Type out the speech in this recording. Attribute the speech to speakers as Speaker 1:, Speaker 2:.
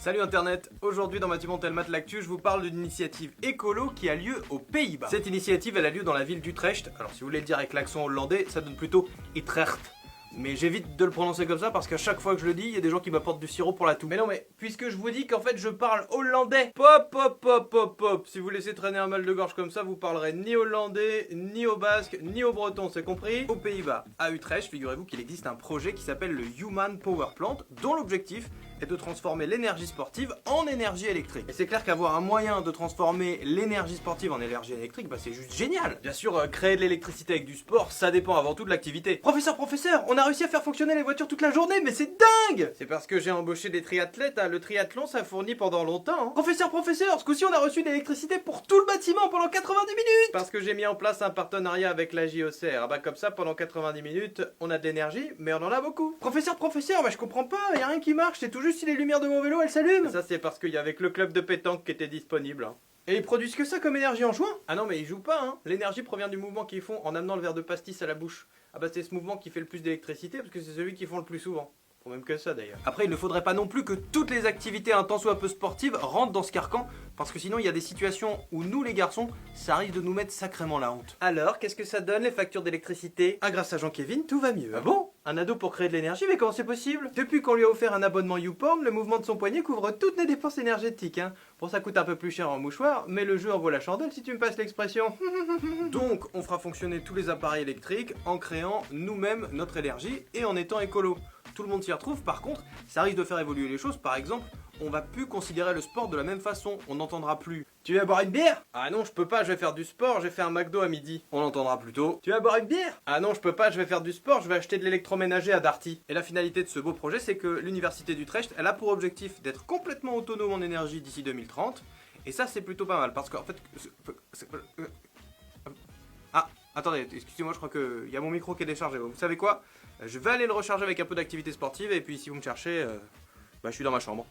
Speaker 1: Salut internet, aujourd'hui dans Mathieu Montelmat l'actu, je vous parle d'une initiative écolo qui a lieu aux Pays-Bas. Cette initiative elle a lieu dans la ville d'Utrecht, alors si vous voulez le dire avec l'accent hollandais, ça donne plutôt Utrecht. Mais j'évite de le prononcer comme ça parce qu'à chaque fois que je le dis, il y a des gens qui m'apportent du sirop pour la toux. Mais non mais, puisque je vous dis qu'en fait je parle hollandais, pop, si vous laissez traîner un mal de gorge comme ça, vous parlerez ni hollandais, ni au basque, ni au breton, c'est compris? Aux Pays-Bas, à Utrecht, figurez-vous qu'il existe un projet qui s'appelle le Human Power Plant, dont l'objectif est de transformer l'énergie sportive en énergie électrique. Et c'est clair qu'avoir un moyen de transformer l'énergie sportive en énergie électrique, bah c'est juste génial. Bien sûr, créer de l'électricité avec du sport, ça dépend avant tout de l'activité. Professeur, on a réussi à faire fonctionner les voitures toute la journée, mais c'est dingue! C'est parce que j'ai embauché des triathlètes, hein. Le triathlon ça fournit pendant longtemps. Hein. Professeur, ce coup-ci on a reçu de l'électricité pour tout le bâtiment pendant 90 minutes! Parce que j'ai mis en place un partenariat avec la JOCR. Ah bah comme ça, pendant 90 minutes, on a de l'énergie, mais on en a beaucoup. Professeur, bah je comprends pas, y a rien qui marche, c'est tout juste si les lumières de mon vélo elles s'allument. Ça c'est parce qu'il y avait que le club de pétanque qui était disponible. Hein. Et ils produisent que ça comme énergie en jouant? Ah non mais ils jouent pas hein. L'énergie provient du mouvement qu'ils font en amenant le verre de pastis à la bouche. Ah bah c'est ce mouvement qui fait le plus d'électricité parce que c'est celui qu'ils font le plus souvent. Faut même que ça d'ailleurs. Après il ne faudrait pas non plus que toutes les activités un tant soit peu sportives rentrent dans ce carcan parce que sinon il y a des situations où nous les garçons ça risque de nous mettre sacrément la honte. Alors qu'est-ce que ça donne les factures d'électricité? Ah grâce à Jean-Kévin tout va mieux. Ah bon? Un ado pour créer de l'énergie, mais comment c'est possible? Depuis qu'on lui a offert un abonnement YouPorn, le mouvement de son poignet couvre toutes les dépenses énergétiques. Hein. Bon, ça coûte un peu plus cher en mouchoir, mais le jeu en vaut la chandelle si tu me passes l'expression. Donc, on fera fonctionner tous les appareils électriques en créant nous-mêmes notre énergie et en étant écolo. Tout le monde s'y retrouve, par contre, ça risque de faire évoluer les choses. Par exemple, on va plus considérer le sport de la même façon. On n'entendra plus. Tu vas boire une bière? Ah non, je peux pas, je vais faire du sport, j'ai fait un McDo à midi. On entendra plutôt. Tu vas boire une bière? Ah non, je peux pas, je vais faire du sport, je vais acheter de l'électroménager à Darty. Et la finalité de ce beau projet, c'est que l'université d'Utrecht, elle a pour objectif d'être complètement autonome en énergie d'ici 2030. Et ça, c'est plutôt pas mal, parce qu'en fait... Ah, attendez, excusez-moi, je crois qu'il y a mon micro qui est déchargé. Vous savez quoi? Je vais aller le recharger avec un peu d'activité sportive, et puis si vous me cherchez, je suis dans ma chambre.